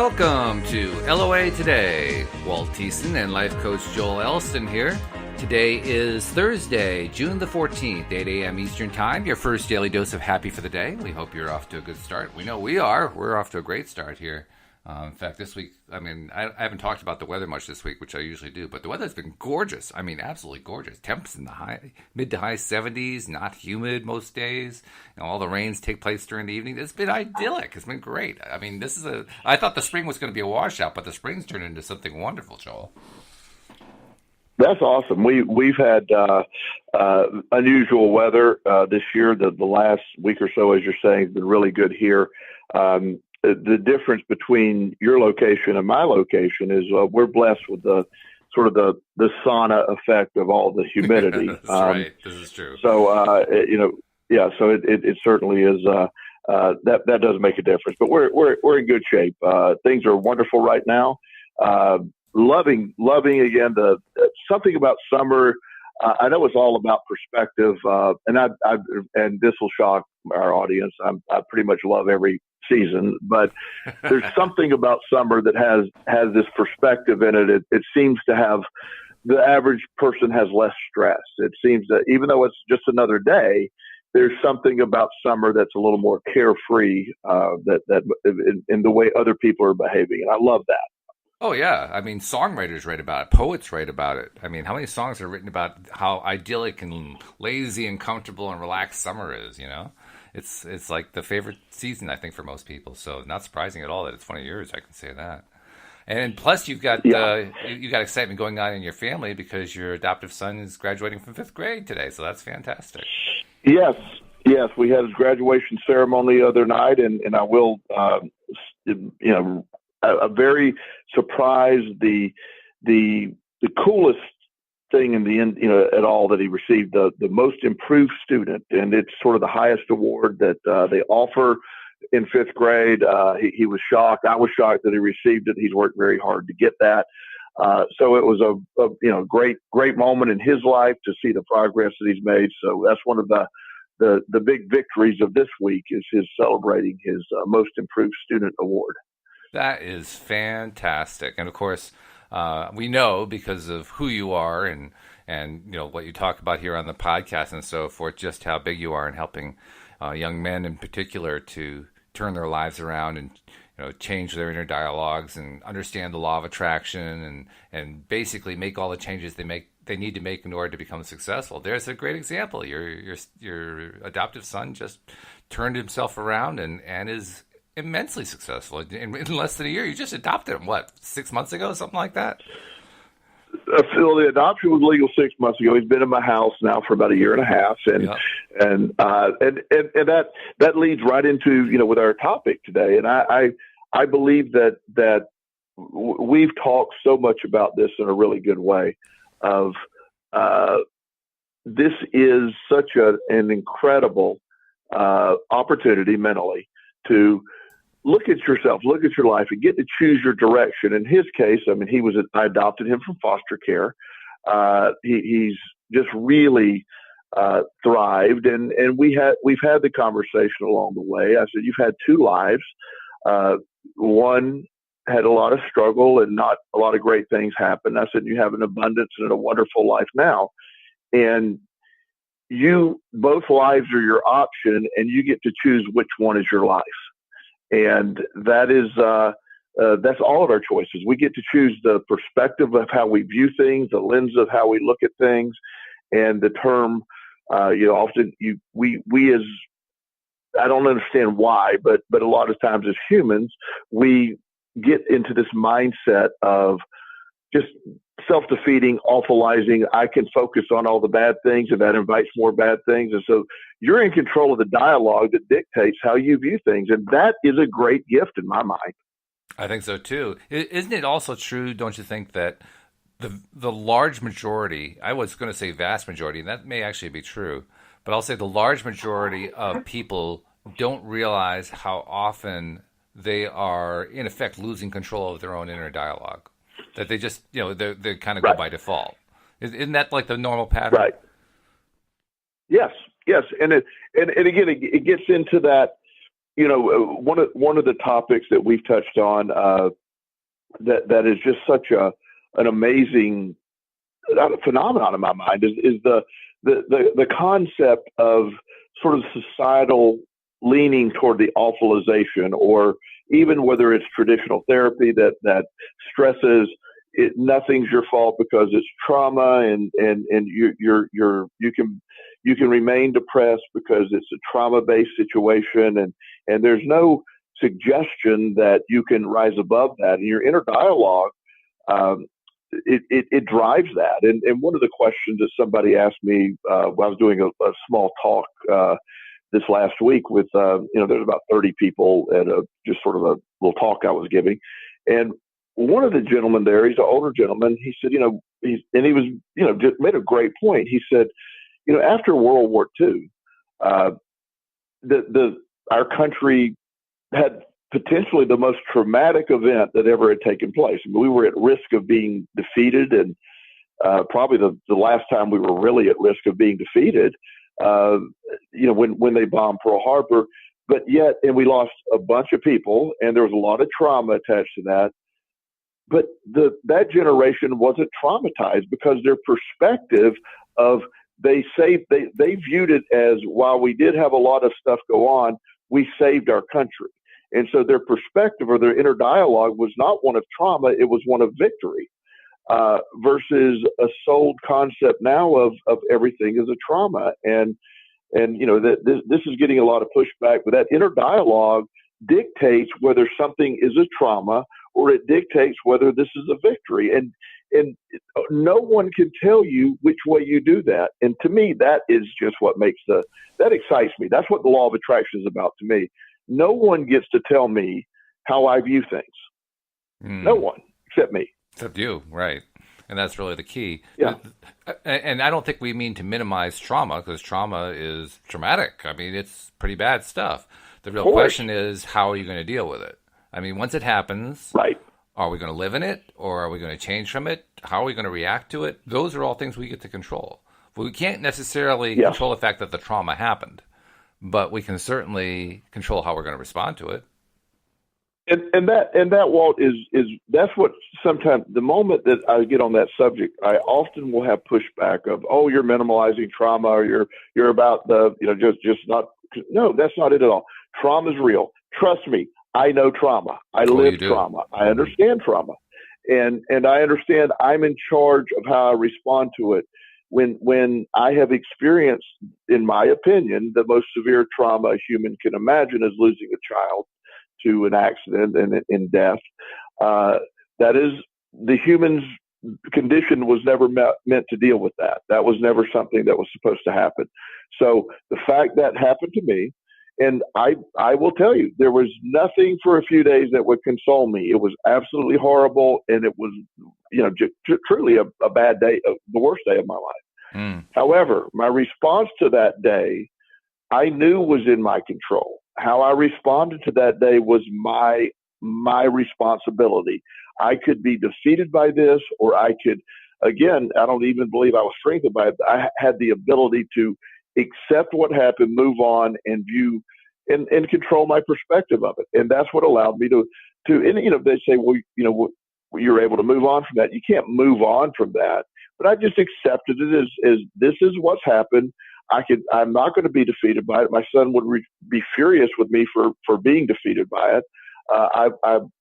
Welcome to LOA Today. Walt and life coach Joel Elston here. Today is Thursday, June the 14th, 8 a.m. Eastern Time, your first daily dose of happy for the day. We hope you're off to a good start. We know we are. We're off to a great start here. In fact, this week, I haven't talked about the weather much this week, which I usually do, but the weather's been gorgeous. Absolutely gorgeous. Temps in the mid to high 70s, not humid most days. All the rains take place during the evening. It's been idyllic. It's been great. I thought the spring was going to be a washout, but the spring's turned into something wonderful, Joel. That's awesome. We've had unusual weather this year. The last week or so, as you're saying, has been really good here. The difference between your location and my location is we're blessed with the sort of the sauna effect of all the humidity. That's right. This is true. So So it certainly is. That does make a difference. But we're in good shape. Things are wonderful right now. Loving again something about summer. I know it's all about perspective, and this will shock our audience. I pretty much love every season, but there's something about summer that has this perspective in it. It seems to have the average person has less stress. It seems that even though it's just another day, there's something about summer that's a little more carefree that in the way other people are behaving, and I love that. Oh, yeah. Songwriters write about it. Poets write about it. How many songs are written about how idyllic and lazy and comfortable and relaxed summer is, It's like the favorite season, I think, for most people. So not surprising at all that it's one of yours. I can say that. And plus, you've got excitement going on in your family because your adoptive son is graduating from 5th grade today. So that's fantastic. Yes. We had his graduation ceremony the other night, and I will, a very surprised, the coolest thing in the end, at all, that he received the most improved student, and it's sort of the highest award that they offer in 5th grade. He was shocked. I was shocked that he received it. He's worked very hard to get that. So it was a great moment in his life to see the progress that he's made. So that's one of the big victories of this week is his celebrating his most improved student award. That is fantastic. And of course, we know because of who you are and what you talk about here on the podcast and so forth, just how big you are in helping young men in particular to turn their lives around and change their inner dialogues and understand the law of attraction and basically make all the changes they need to make in order to become successful. There's a great example. Your adoptive son just turned himself around and is immensely successful in less than a year. You just adopted him, 6 months ago, something like that? So the adoption was legal 6 months ago. He's been in my house now for about a year and a half, and that leads right into with our topic today. And I believe that we've talked so much about this in a really good way. Of this is such an incredible opportunity mentally to look at yourself, look at your life, and get to choose your direction. In his case, I adopted him from foster care. He's just really thrived, and we've had the conversation along the way. I said, you've had two lives. One had a lot of struggle and not a lot of great things happen. I said, you have an abundance and a wonderful life now, and both lives are your option, and you get to choose which one is your life. And that is, that's all of our choices. We get to choose the perspective of how we view things, the lens of how we look at things, and the term, often we as, I don't understand why, but a lot of times as humans, we get into this mindset of just self-defeating, awfulizing. I can focus on all the bad things, and that invites more bad things. And so you're in control of the dialogue that dictates how you view things. And that is a great gift in my mind. I think so too. Isn't it also true, don't you think, that the large majority, I was going to say vast majority, and that may actually be true, but I'll say the large majority of people don't realize how often they are, in effect, losing control of their own inner dialogue? That they just, they kind of go by default. Isn't that like the normal pattern? Right. Yes. And again, it gets into that one of the topics that we've touched on that is just such an amazing phenomenon in my mind is the concept of sort of societal leaning toward the awfulization, or even whether it's traditional therapy that stresses nothing's your fault because it's trauma, and you can remain depressed because it's a trauma-based situation, and there's no suggestion that you can rise above that. And your inner dialogue, it drives that. And one of the questions that somebody asked me when I was doing a small talk this last week with, there's about 30 people at just sort of a little talk I was giving. And one of the gentlemen there, he's an older gentleman, he said, he was, just made a great point. He said, after World War II, our country had potentially the most traumatic event that ever had taken place. I mean, we were at risk of being defeated, and probably the last time we were really at risk of being defeated, when they bombed Pearl Harbor. But yet, and we lost a bunch of people, and there was a lot of trauma attached to that. But that generation wasn't traumatized because their perspective of they viewed it as, while we did have a lot of stuff go on, we saved our country. And so their perspective or their inner dialogue was not one of trauma, it was one of victory, versus a sold concept now of everything is a trauma. And this is getting a lot of pushback, but that inner dialogue dictates whether something is a trauma or it dictates whether this is a victory. And no one can tell you which way you do that. And to me, that is just what that excites me. That's what the law of attraction is about to me. No one gets to tell me how I view things. No one except me. Except you, right. And that's really the key. Yeah. And I don't think we mean to minimize trauma, because trauma is traumatic. I mean, it's pretty bad stuff. The real question is, how are you going to deal with it? I mean, once it happens, right, are we going to live in it, or are we going to change from it? How are we going to react to it? Those are all things we get to control. But we can't necessarily control the fact that the trauma happened, but we can certainly control how we're going to respond to it. And that, Walt, is that's what sometimes, the moment that I get on that subject, I often will have pushback of, oh, you're minimalizing trauma, or you're about just not. No, that's not it at all. Trauma is real. Trust me, I know trauma. I live trauma. I understand trauma, and I understand I'm in charge of how I respond to it. When I have experienced, in my opinion, the most severe trauma a human can imagine is losing a child to an accident and in death. That is, the human's condition was never meant to deal with that. That was never something that was supposed to happen. So the fact that happened to me, and I will tell you, there was nothing for a few days that would console me. It was absolutely horrible, and it was, truly a bad day, the worst day of my life. However, my response to that day, I knew was in my control. How I responded to that day was my responsibility. I could be defeated by this, or I could, again, I don't even believe I was strengthened by it. I had the ability to accept what happened, move on, and view and control my perspective of it. And that's what allowed me to, and, they say, well, you're able to move on from that. You can't move on from that. But I just accepted it as this is what's happened. I'm not going to be defeated by it. My son would be furious with me for being defeated by it.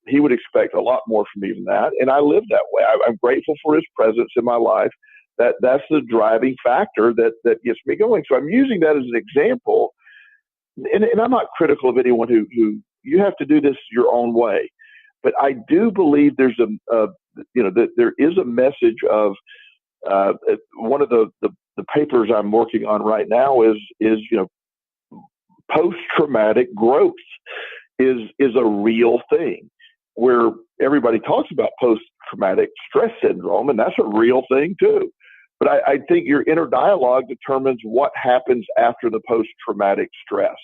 He would expect a lot more from me than that. And I live that way. I'm grateful for his presence in my life. That's the driving factor that gets me going. So I'm using that as an example. And I'm not critical of anyone who you have to do this your own way. But I do believe there's that there is a message of one of the papers I'm working on right now is post-traumatic growth is a real thing, where everybody talks about post-traumatic stress syndrome, and that's a real thing too. But I think your inner dialogue determines what happens after the post-traumatic stress.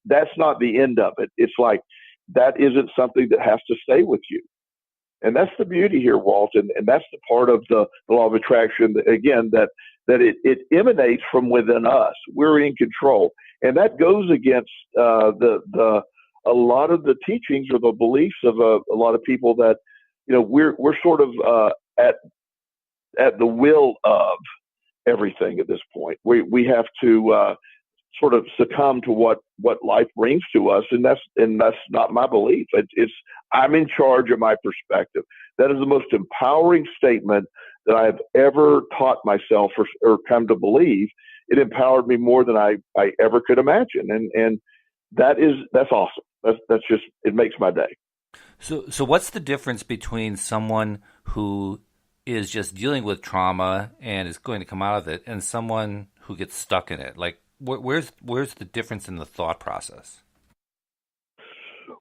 That's not the end of it. It's like, that isn't something that has to stay with you. And that's the beauty here, Walt. And that's the part of the law of attraction, again, that that it emanates from within us. We're in control. And that goes against a lot of the teachings or the beliefs of a lot of people that, we're sort of at the will of everything at this point. We have to sort of succumb to what life brings to us, and that's not my belief. It's I'm in charge of my perspective. That is the most empowering statement that I've ever taught myself or come to believe. It empowered me more than I ever could imagine, and that's awesome. That's just, it makes my day. So what's the difference between someone who is just dealing with trauma and is going to come out of it, and someone who gets stuck in it? Like, where's the difference in the thought process?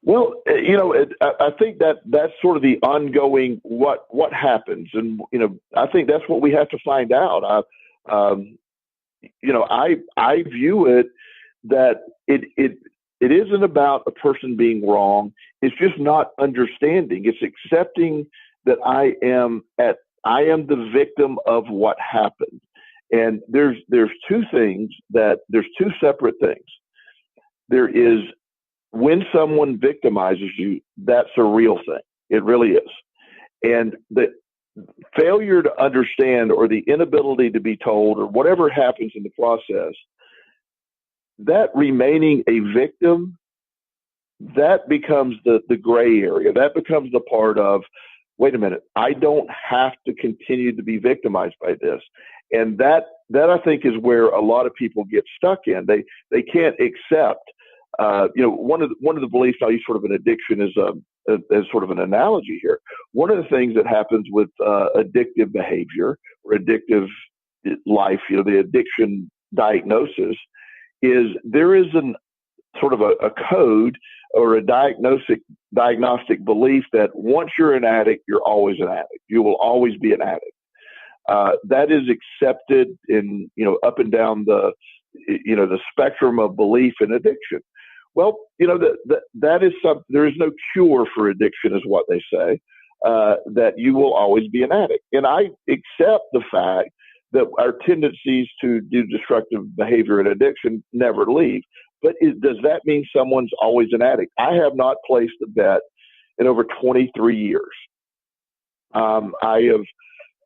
Well, I think that's sort of the ongoing what happens, and I think that's what we have to find out. I view it that it isn't about a person being wrong. It's just not understanding. It's accepting that I am the victim of what happened. And there's two separate things. There is, when someone victimizes you, that's a real thing. It really is. And the failure to understand, or the inability to be told, or whatever happens in the process, that remaining a victim, that becomes the gray area. That becomes the part of, wait a minute, I don't have to continue to be victimized by this. And that I think is where a lot of people get stuck in. They can't accept. One of the beliefs, I'll use sort of an addiction as sort of an analogy here. One of the things that happens with addictive behavior or addictive life, the addiction diagnosis, is there is an sort of a code or a diagnostic belief that once you're an addict, you're always an addict. You will always be an addict. That is accepted in, up and down the spectrum of belief in addiction. Well, that is something. There is no cure for addiction, is what they say. That you will always be an addict, and I accept the fact that our tendencies to do destructive behavior and addiction never leave. But does that mean someone's always an addict? I have not placed a bet in over 23 years. I've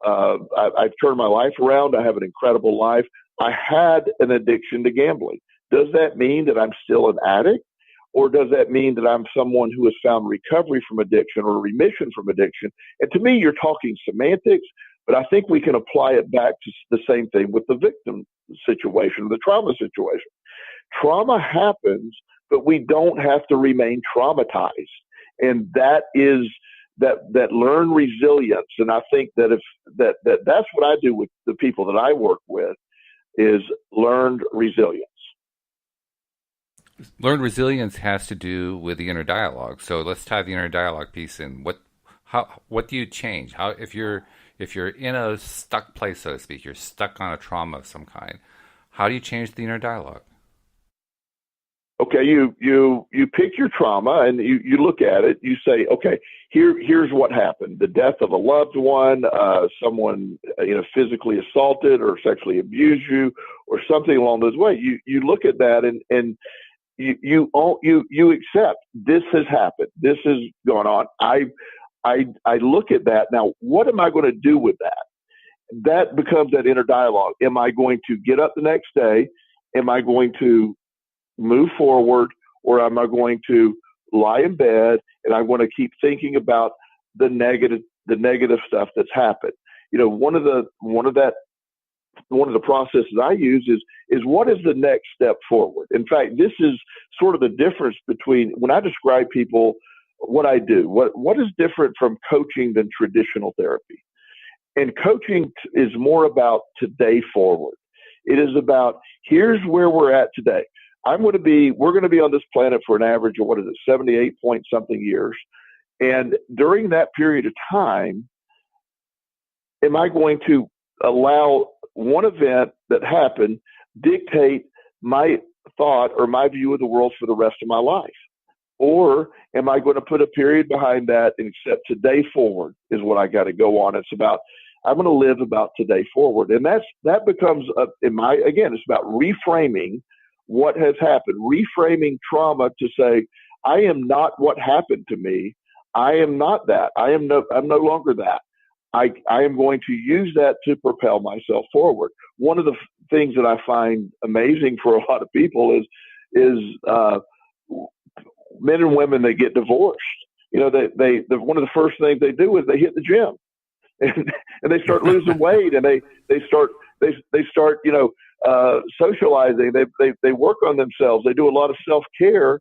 turned my life around. I have an incredible life. I had an addiction to gambling. Does that mean that I'm still an addict? Or does that mean that I'm someone who has found recovery from addiction or remission from addiction? And to me, you're talking semantics, but I think we can apply it back to the same thing with the victim situation, the trauma situation. Trauma happens, but we don't have to remain traumatized. And that is that learned resilience. And I think that that's what I do with the people that I work with, is learned resilience. Learned resilience has to do with the inner dialogue. So let's tie the inner dialogue piece in. What do you change? How if you're in a stuck place, so to speak, you're stuck on a trauma of some kind, how do you change the inner dialogue? Okay, you pick your trauma and you look at it. You say, okay, here's what happened: the death of a loved one, someone physically assaulted or sexually abused you, or something along those ways. You look at that and you accept this has happened. This has gone on. I look at that now. What am I going to do with that? That becomes that inner dialogue. Am I going to get up the next day? Am I going to move forward, or am I going to lie in bed and I want to keep thinking about the negative stuff that's happened? One of the processes I use is what is the next step forward? In fact, this is sort of the difference between when I describe people what I do. What is different from coaching than traditional therapy? And coaching is more about today forward. It is about, here's where we're at today. We're going to be on this planet for an average of 78 point something years. And during that period of time, am I going to allow one event that happened dictate my thought or my view of the world for the rest of my life? Or am I going to put a period behind that and accept today forward is what I got to go on? It's about, I'm going to live about today forward. And that becomes, again, it's about reframing what has happened, reframing trauma to say, I am not what happened to me. I am not that. I'm no longer that. I am going to use that to propel myself forward. One of the things that I find amazing for a lot of people is men and women that get divorced. You know, they one of the first things they do is they hit the gym, and they start losing weight, and they start socializing. They work on themselves. They do a lot of self-care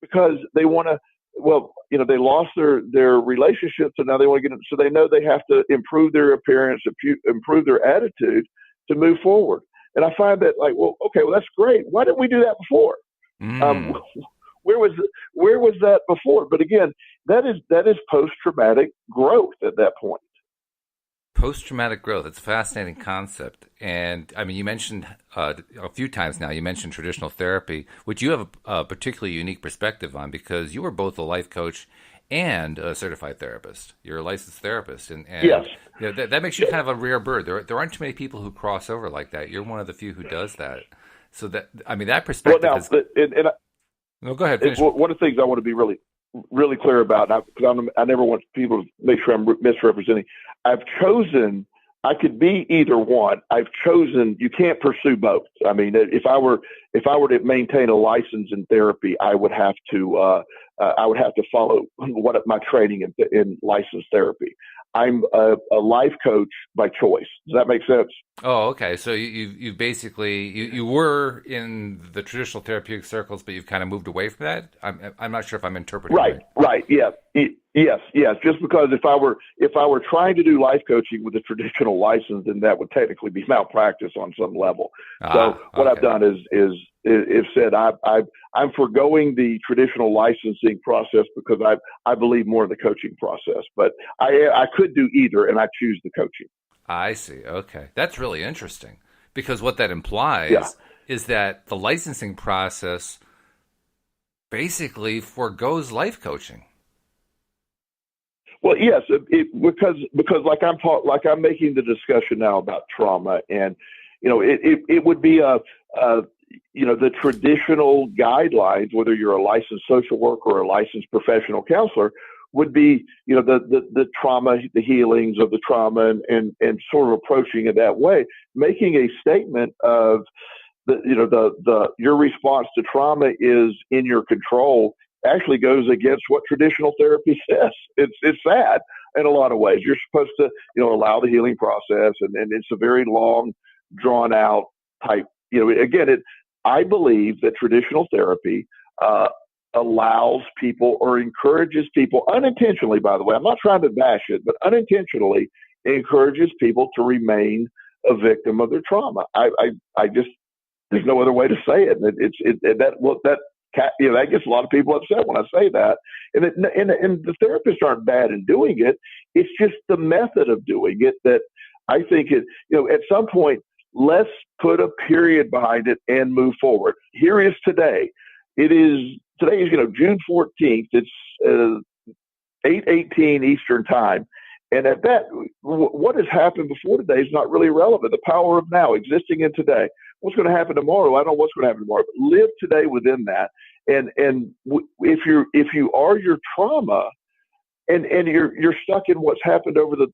because they want to. Well, they lost their relationships, and now they want to get. So they know they have to improve their appearance, improve their attitude to move forward. And I find that, like, well, okay, well, that's great. Why didn't we do that before? Where was that before? But again, that is post-traumatic growth at that point. Post-traumatic growth. It's a fascinating concept. And I mean, you mentioned a few times now, you mentioned traditional therapy, which you have a particularly unique perspective on because you are both a life coach and a certified therapist. You're a licensed therapist. And yes. That makes you kind of a rare bird. There aren't too many people who cross over like that. You're one of the few who does that. So that perspective is... No, go ahead. One of the things I want to be really, really clear about, because I never want people to make sure I'm misrepresenting. I could be either one. I've chosen. You can't pursue both. I mean, if I were to maintain a license in therapy, I would have to follow my training in licensed therapy. I'm a life coach by choice. Does that make sense? Oh, okay. So you basically you were in the traditional therapeutic circles, but you've kind of moved away from that. I'm not sure if I'm interpreting right. Yeah. Yes. Just because if I were trying to do life coaching with a traditional license, then that would technically be malpractice on some level. So what I've done is said I'm forgoing the traditional licensing process because I believe more in the coaching process. But I could do either, and I choose the coaching. I see. Okay, that's really interesting because what that implies is that the licensing process basically forgoes life coaching. Well, yes, because like I'm making the discussion now about trauma, and it would be the traditional guidelines, whether you're a licensed social worker or a licensed professional counselor, would be the trauma, the healings of the trauma, and sort of approaching it that way, making a statement of your response to trauma is in your control. Actually goes against what traditional therapy says. It's sad in a lot of ways. You're supposed to, allow the healing process, and it's a very long, drawn out type. Again, I believe that traditional therapy allows people or encourages people unintentionally. By the way, I'm not trying to bash it, but unintentionally encourages people to remain a victim of their trauma. I just there's no other way to say it. That gets a lot of people upset when I say that. And the therapists aren't bad in doing it. It's just the method of doing it that I think at some point, let's put a period behind it and move forward. Here is today. Today is June 14th. It's 8:18 Eastern time. And at that, what has happened before today is not really relevant. The power of now, existing in today. What's going to happen tomorrow? I don't know what's going to happen tomorrow, but live today within that. And if you are your trauma, and you're stuck in what's happened over the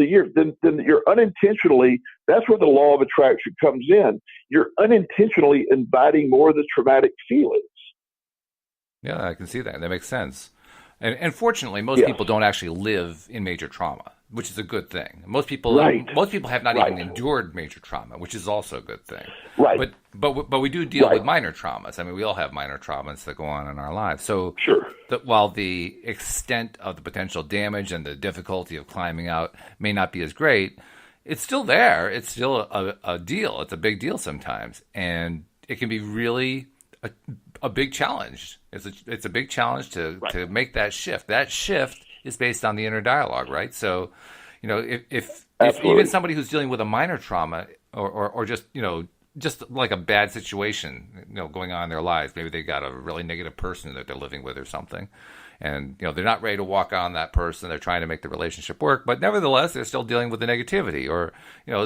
years, then you're unintentionally. That's where the law of attraction comes in. You're unintentionally inviting more of the traumatic feelings. Yeah, I can see that. That makes sense. And fortunately, most people don't actually live in major trauma, which is a good thing. Most people have not even endured major trauma, which is also a good thing. Right. But we do deal with minor traumas. I mean, we all have minor traumas that go on in our lives. So sure. While the extent of the potential damage and the difficulty of climbing out may not be as great, it's still there. It's still a deal. It's a big deal sometimes, and it can be really a big challenge. It's a big challenge to make that shift. That shift is based on the inner dialogue, right? So, if even somebody who's dealing with a minor trauma or just just like a bad situation, going on in their lives. Maybe they got a really negative person that they're living with or something. And, they're not ready to walk on that person. They're trying to make the relationship work. But nevertheless, they're still dealing with the negativity, or,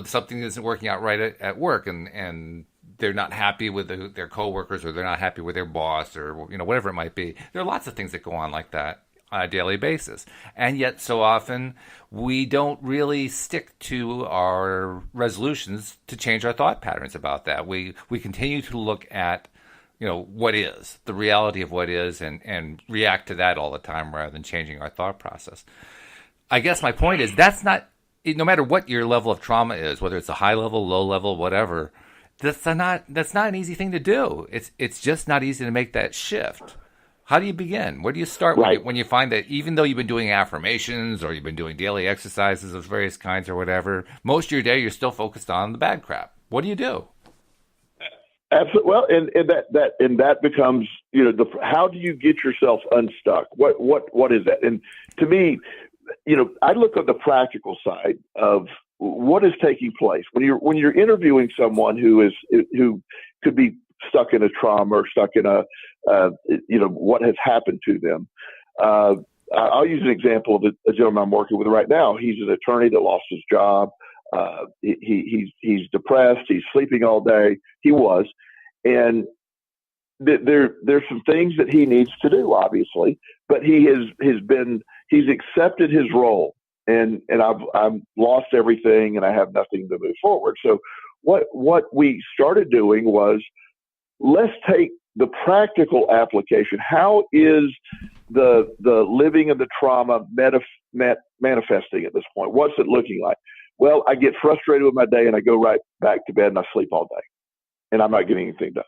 something isn't working out right at work, and they're not happy with their coworkers, or they're not happy with their boss, or, whatever it might be. There are lots of things that go on like that on a daily basis. And yet so often we don't really stick to our resolutions to change our thought patterns about that. We continue to look at, what is, the reality of what is, and react to that all the time rather than changing our thought process. I guess my point is that's not, no matter what your level of trauma is, whether it's a high level, low level, whatever, that's not an easy thing to do. It's just not easy to make that shift. How do you begin? Where do you start when you find that even though you've been doing affirmations or you've been doing daily exercises of various kinds or whatever, most of your day you're still focused on the bad crap? What do you do? Absolutely. Well, and that becomes, how do you get yourself unstuck? What is that? And to me, I look at the practical side of what is taking place when you're interviewing someone who could be stuck in a trauma or stuck in what has happened to them. I'll use an example of a gentleman I'm working with right now. He's an attorney that lost his job. He's depressed. He's sleeping all day. He was, and there's some things that he needs to do, obviously, but he's accepted his role, and I've lost everything, and I have nothing to move forward. So what we started doing was, let's take the practical application. How is the living of the trauma manifesting at this point? What's it looking like? Well, I get frustrated with my day and I go right back to bed and I sleep all day, and I'm not getting anything done.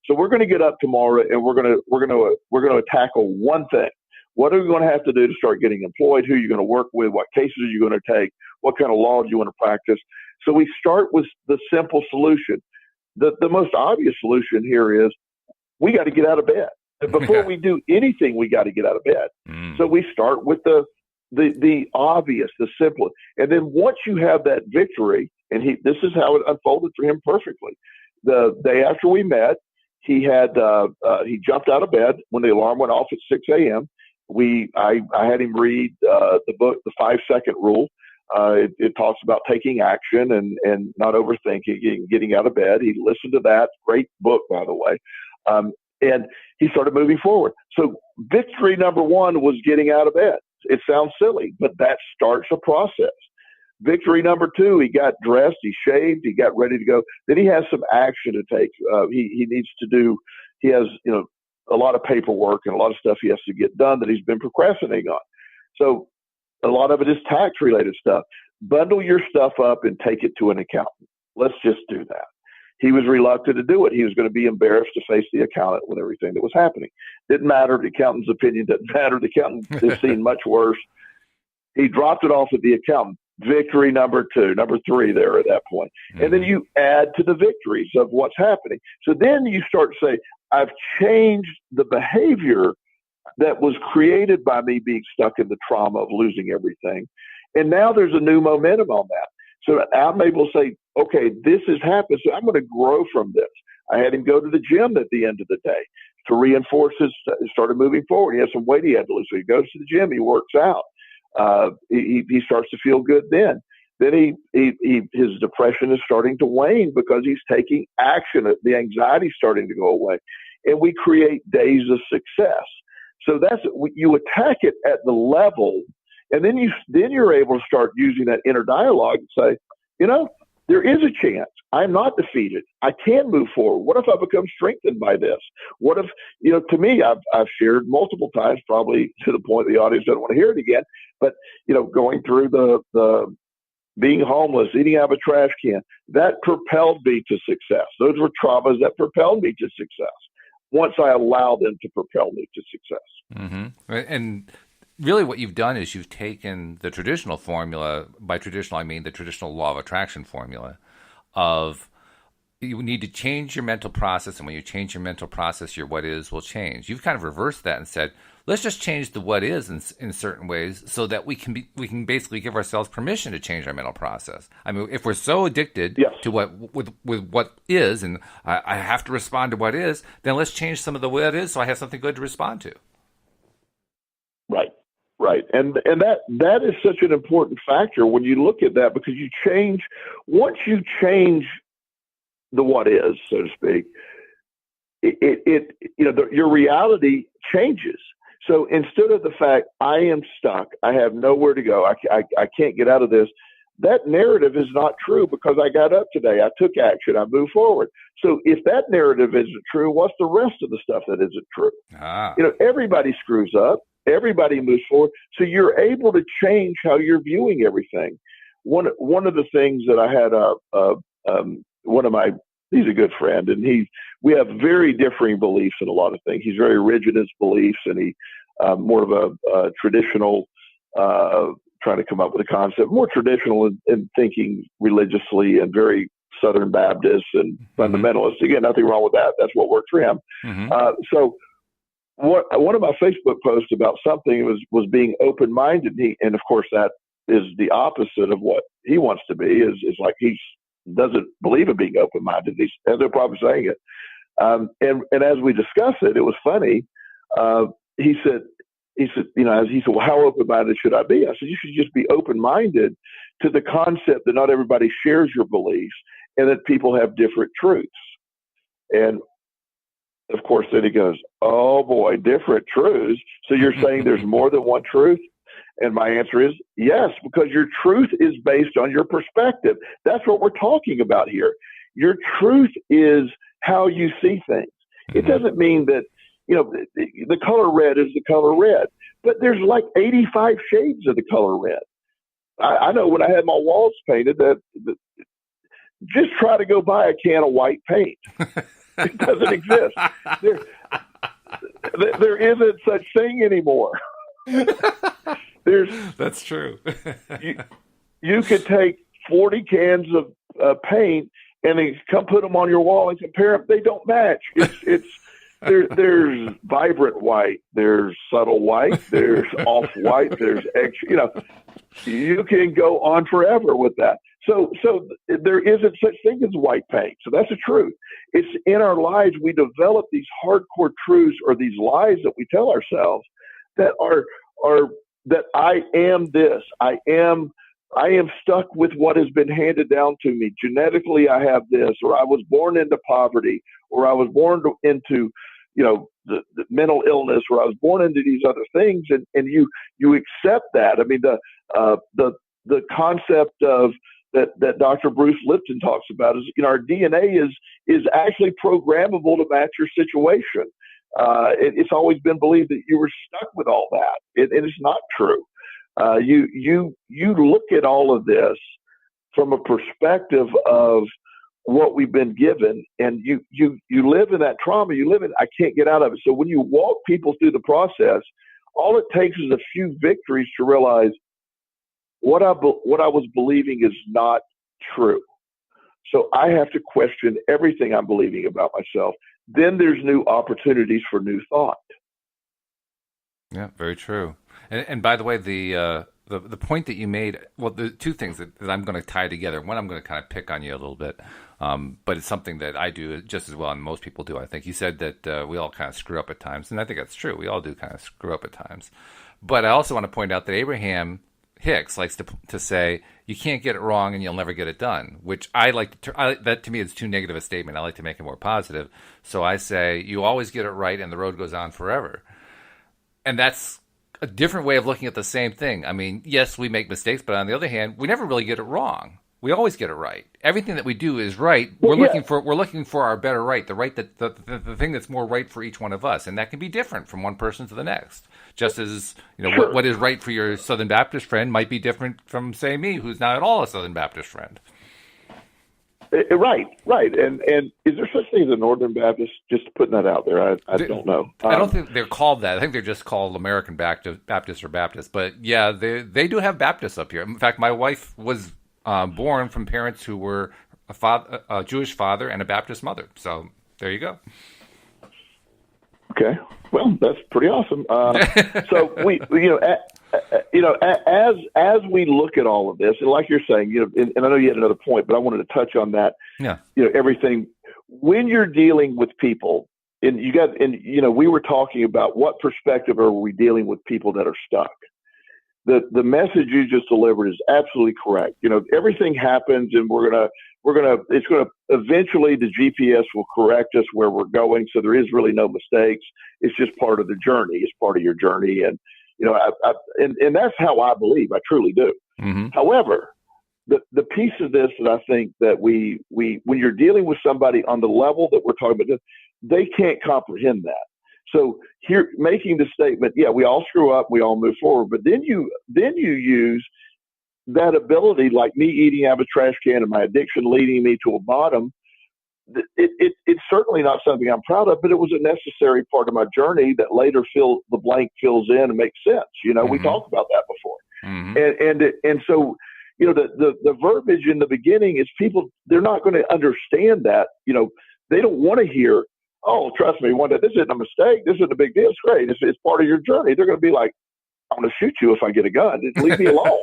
So we're going to get up tomorrow and we're going to tackle one thing. What are we going to have to do to start getting employed? Who are you going to work with? What cases are you going to take? What kind of law do you want to practice? So we start with the simple solution. The most obvious solution here is we got to get out of bed. Before we do anything, we got to get out of bed. So we start with the obvious, the simple. And then once you have that victory, and this is how it unfolded for him perfectly. The day after we met, he jumped out of bed when the alarm went off at 6 a.m. I had him read the book, The 5-Second Rule. It talks about taking action and not overthinking and getting out of bed. He listened to that. Great book, by the way. And he started moving forward. So victory number one was getting out of bed. It sounds silly, but that starts a process. Victory number two, he got dressed, he shaved, he got ready to go. Then he has some action to take. He needs to do, he has, a lot of paperwork and a lot of stuff he has to get done that he's been procrastinating on. So a lot of it is tax related stuff. Bundle your stuff up and take it to an accountant. Let's just do that. He was reluctant to do it. He was going to be embarrassed to face the accountant with everything that was happening. Didn't matter. The accountant's opinion didn't matter. The accountant has seen much worse. He dropped it off at the accountant. Victory number three there at that point. Mm-hmm. And then you add to the victories of what's happening. So then you start to say, I've changed the behavior that was created by me being stuck in the trauma of losing everything. And now there's a new momentum on that. So I'm able to say, okay, this has happened, so I'm going to grow from this. I had him go to the gym at the end of the day to reinforce started moving forward. He had some weight he had to lose. So he goes to the gym, he works out. He starts to feel good then. Then his depression is starting to wane because he's taking action. The anxiety's starting to go away. And we create days of success. So you attack it at the level, and then you're able to start using that inner dialogue and say, there is a chance. I'm not defeated. I can move forward. What if I become strengthened by this? What if, to me, I've shared multiple times, probably to the point the audience doesn't want to hear it again, but, going through the being homeless, eating out of a trash can, that propelled me to success. Those were traumas that propelled me to success once I allowed them to propel me to success. Mm-hmm. And really what you've done is you've taken the traditional formula, by traditional I mean the traditional law of attraction formula, of you need to change your mental process, and when you change your mental process, your what is will change. You've kind of reversed that and said, let's just change the what is in certain ways, so that we can basically give ourselves permission to change our mental process. I mean, if we're so addicted Yes. to with what is, and I have to respond to what is, then let's change some of the what is, so I have something good to respond to. Right. Right. And that is such an important factor when you look at that, because once you change the what is, so to speak, your reality changes. So instead of the fact I am stuck, I have nowhere to go, I can't get out of this, that narrative is not true, because I got up today, I took action, I moved forward. So if that narrative isn't true, what's the rest of the stuff that isn't true? Everybody screws up. Everybody moves forward. So you're able to change how you're viewing everything. One of the things that I had, he's a good friend, and we have very differing beliefs in a lot of things. He's very rigid in his beliefs, and he more of a traditional, trying to come up with a concept, more traditional in thinking religiously, and very Southern Baptist and fundamentalist. Again, nothing wrong with that. That's what worked for him. So one of my Facebook posts about something was being open-minded. And of course, that is the opposite of what he wants to be. Is like he doesn't believe in being open-minded. He has no problem saying it. And as we discussed it, it was funny. He said, well, how open-minded should I be? I said, you should just be open-minded to the concept that not everybody shares your beliefs, and that people have different truths. And of course, then he goes, oh boy, different truths. So you're saying there's more than one truth? And my answer is yes, because your truth is based on your perspective. That's what we're talking about here. Your truth is how you see things. It doesn't mean that, the color red is the color red, but there's like 85 shades of the color red. I know when I had my walls painted that just try to go buy a can of white paint. It doesn't exist. There isn't such thing anymore. That's true. you could take 40 cans of paint and then come put them on your wall and compare them. They don't match. There's vibrant white, there's subtle white, there's off white, there's extra. You can go on forever with that. So there isn't such thing as white paint. So that's the truth. It's in our lives we develop these hardcore truths, or these lies that we tell ourselves, that are that I am this. I am stuck with what has been handed down to me. Genetically, I have this, or I was born into poverty, or I was born into the mental illness, or I was born into these other things, and you accept that. I mean, the concept of that Dr. Bruce Lipton talks about is, our DNA is actually programmable to match your situation. It's always been believed that you were stuck with all that. And it's not true. You look at all of this from a perspective of what we've been given, and you live in that trauma. You live in, I can't get out of it. So when you walk people through the process, all it takes is a few victories to realize what I was believing is not true. So I have to question everything I'm believing about myself. Then there's new opportunities for new thought. Yeah, very true. And by the way, the point that you made, well, the two things that I'm going to tie together. One, I'm going to kind of pick on you a little bit, but it's something that I do just as well, and most people do, I think. You said that we all kind of screw up at times, and I think that's true. We all do kind of screw up at times. But I also want to point out that Abraham Hicks likes to say, you can't get it wrong and you'll never get it done, which I like that to me is too negative a statement. I like to make it more positive. So I say, you always get it right and the road goes on forever. And that's a different way of looking at the same thing. I mean, yes, we make mistakes, but on the other hand, we never really get it wrong. We always get it right. Everything that we do is right. We're looking for our better right, the right that the thing that's more right for each one of us, and that can be different from one person to the next. Just as Sure. what is right for your Southern Baptist friend might be different from, say, me, who's not at all a Southern Baptist friend. Right. And is there such thing as a Northern Baptist? Just putting that out there. I don't know. I don't think they're called that. I think they're just called American Baptist or Baptist. But yeah, they do have Baptists up here. In fact, my wife was born from parents who were a Jewish father and a Baptist mother. So there you go. Okay. Well, that's pretty awesome. So as we look at all of this, and like you're saying, and I know you had another point, but I wanted to touch on that. Yeah. Everything when you're dealing with people, and we were talking about what perspective are we dealing with people that are stuck. The message you just delivered is absolutely correct. Everything happens, and it's gonna eventually the GPS will correct us where we're going. So there is really no mistakes. It's just part of the journey. It's part of your journey, and and that's how I believe. I truly do. Mm-hmm. However, the piece of this that I think that we when you're dealing with somebody on the level that we're talking about, they can't comprehend that. So here, making the statement, yeah, we all screw up, we all move forward, but then you use that ability, like me eating out of a trash can and my addiction leading me to a bottom. It's certainly not something I'm proud of, but it was a necessary part of my journey that later the blank fills in and makes sense. Mm-hmm. We talked about that before, mm-hmm. and so the verbiage in the beginning is people, they're not going to understand that. They don't want to hear, oh, trust me, one day, this isn't a mistake. This isn't a big deal. It's great. It's part of your journey. They're going to be like, I'm going to shoot you if I get a gun. Leave me alone.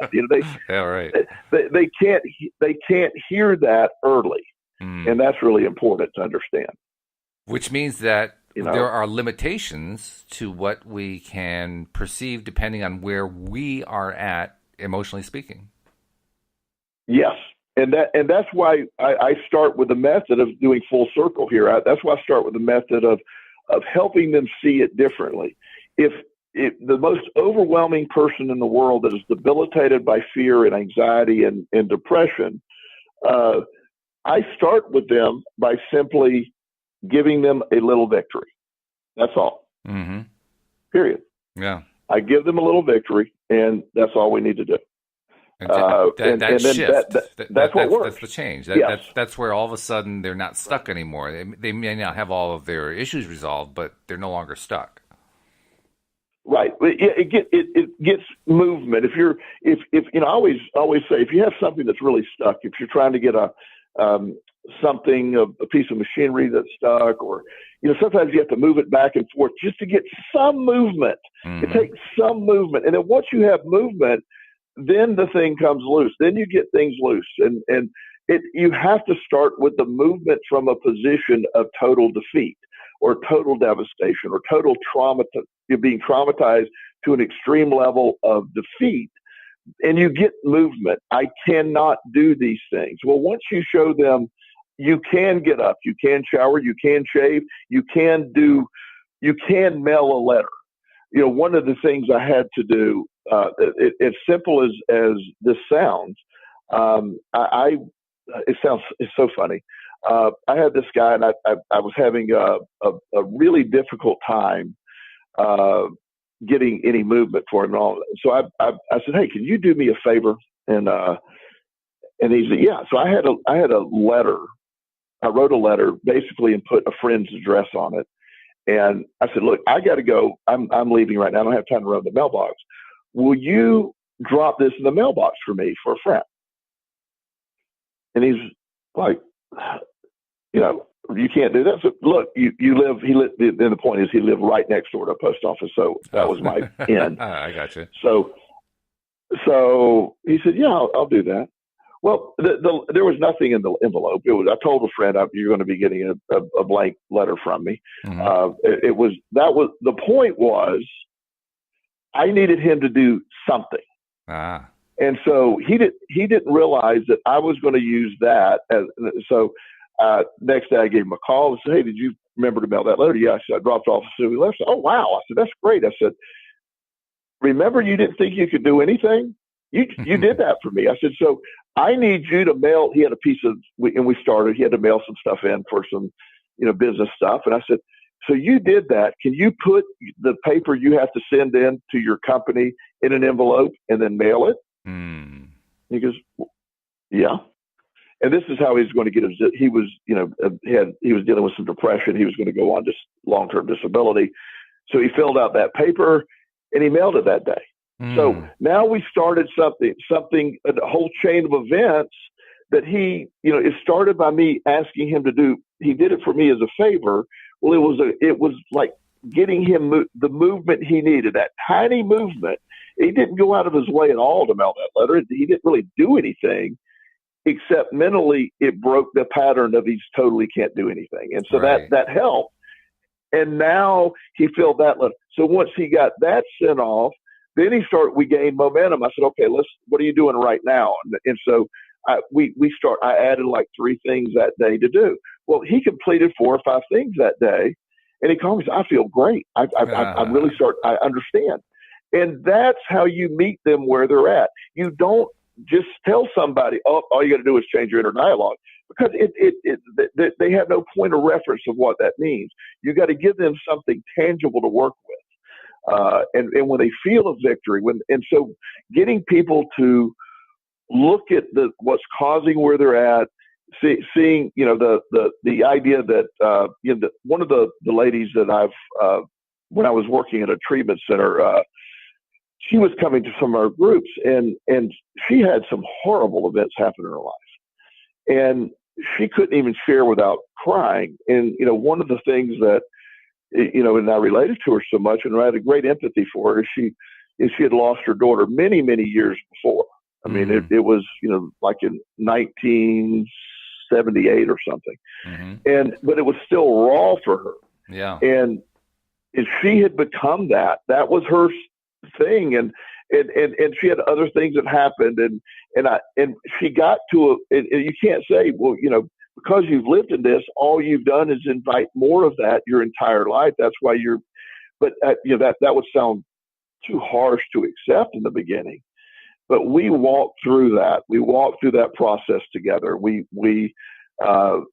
Yeah, right. They can't hear that early, and that's really important to understand. Which means that there are limitations to what we can perceive depending on where we are at, emotionally speaking. Yes. And that's why I start with the method of doing full circle here. That's why I start with the method of helping them see it differently. If the most overwhelming person in the world that is debilitated by fear and anxiety and depression, I start with them by simply giving them a little victory. That's all. Mm-hmm. Period. Yeah. I give them a little victory, and that's all we need to do. That shift. That's what works. That's the change. Yes. That's where all of a sudden they're not stuck anymore. They may not have all of their issues resolved, but they're no longer stuck. Right. It gets movement. If I always say, if you have something that's really stuck, if you're trying to get a piece of machinery that's stuck, or sometimes you have to move it back and forth just to get some movement. Mm-hmm. It takes some movement, and then once you have movement, then the thing comes loose. Then you get things loose, and you have to start with the movement from a position of total defeat or total devastation or total trauma. You're being traumatized to an extreme level of defeat, and you get movement. I cannot do these things. Well, once you show them you can get up, you can shower, you can shave, you can mail a letter. One of the things I had to do, as simple as this sounds, it's so funny. I had this guy, and I was having a really difficult time getting any movement for him and all. So I said, hey, can you do me a favor? And he said, yeah. So I had a letter. I wrote a letter basically and put a friend's address on it. And I said, look, I got to go. I'm leaving right now. I don't have time to run the mailbox. Will you drop this in the mailbox for me for a friend? And he's like, you can't do that. So look, then the point is he lived right next door to a post office. So that was my end. I got you. So he said, yeah, I'll do that. Well, there was nothing in the envelope. I told a friend, you're going to be getting a blank letter from me. Mm-hmm. The point was, I needed him to do something. Ah. And so he didn't realize that I was going to use that. Next day I gave him a call and said, hey, did you remember to mail that letter? Yeah, I said, I dropped off as soon as we left. I said, oh, wow. I said, that's great. I said, remember you didn't think you could do anything? You did that for me. I said, so I need you to mail. He had a piece of, and we started, he had to mail some stuff in for some, business stuff. And I said, so you did that. Can you put the paper you have to send in to your company in an envelope and then mail it? Mm. He goes, yeah. And this is how he's going to get his, he was dealing with some depression. He was going to go on just long-term disability. So he filled out that paper and he mailed it that day. So now we started something, a whole chain of events that it started by me asking him to do. He did it for me as a favor. Well, it was like getting him the movement he needed, that tiny movement. He didn't go out of his way at all to mail that letter. He didn't really do anything, except mentally it broke the pattern of he's totally can't do anything. And so that helped. And now he filled that letter. So once he got that sent off, then we gained momentum. I said, okay, what are you doing right now? And so I added like 3 things that day to do. Well, he completed 4 or 5 things that day. And he called me and said, I feel great. I understand. And that's how you meet them where they're at. You don't just tell somebody, oh, all you got to do is change your inner dialogue, because they have no point of reference of what that means. You got to give them something tangible to work with. And when they feel a victory, so getting people to look at what's causing where they're at, seeing, the idea that, one of the ladies that I've, when I was working at a treatment center, she was coming to some of our groups, and she had some horrible events happen in her life, and she couldn't even share without crying. And, one of the things that, and I related to her so much, and I had a great empathy for her, is she had lost her daughter many, many years before. I mean, it was, like in 1978 or something. Mm-hmm. But it was still raw for her. Yeah. And she had become that was her thing. And she had other things that happened. And she got to and you can't say, well, because you've lived in this, all you've done is invite more of that your entire life. That's why but that would sound too harsh to accept in the beginning. But we walked through that. We walked through that process together. We got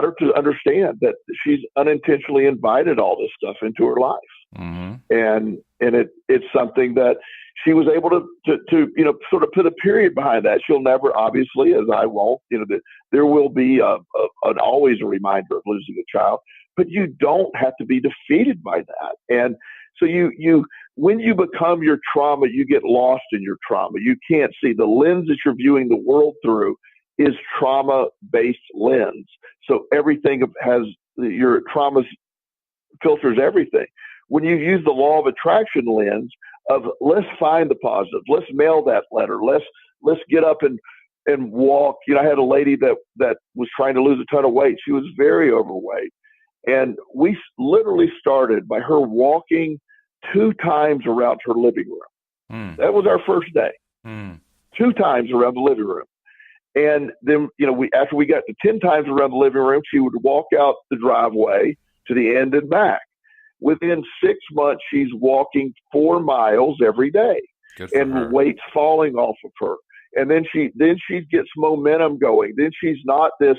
her to understand that she's unintentionally invited all this stuff into her life. Mm-hmm. And it's something that she was able to sort of put a period behind that. She'll never, obviously, as I won't, there will be always a reminder of losing a child, but you don't have to be defeated by that. And so when you become your trauma, you get lost in your trauma. You can't see the lens that you're viewing the world through is trauma-based lens. So everything has your trauma filters everything. When you use the law of attraction lens of let's find the positive, let's mail that letter, let's get up and walk. I had a lady that was trying to lose a ton of weight. She was very overweight, and we literally started by her walking 2 times around her living room. That was our first day. 2 times around the living room. And then, after we got to 10 times around the living room, she would walk out the driveway to the end and back. Within 6 months, she's walking 4 miles every day, and weight's falling off of her. And then she gets momentum going. Then she's not this,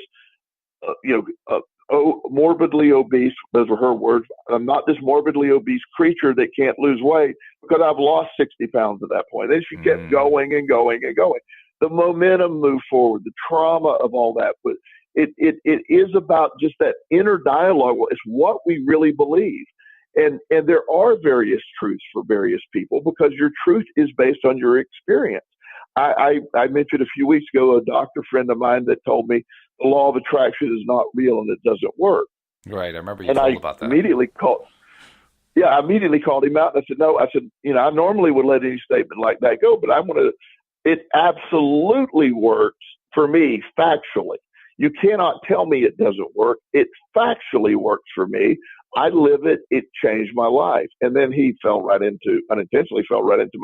morbidly obese. Those were her words. I'm not this morbidly obese creature that can't lose weight, because I've lost 60 pounds at that point. Then she kept going and going and going. The momentum moved forward, the trauma of all that. But it is about just that inner dialogue. It's what we really believe. And there are various truths for various people, because your truth is based on your experience. I mentioned a few weeks ago a doctor friend of mine that told me the law of attraction is not real and it doesn't work. Right. I remember you told about that. I immediately called him out, and I said, no, I normally would let any statement like that go, but it absolutely works for me factually. You cannot tell me it doesn't work. It factually works for me. I live it. It changed my life. And then he unintentionally fell right into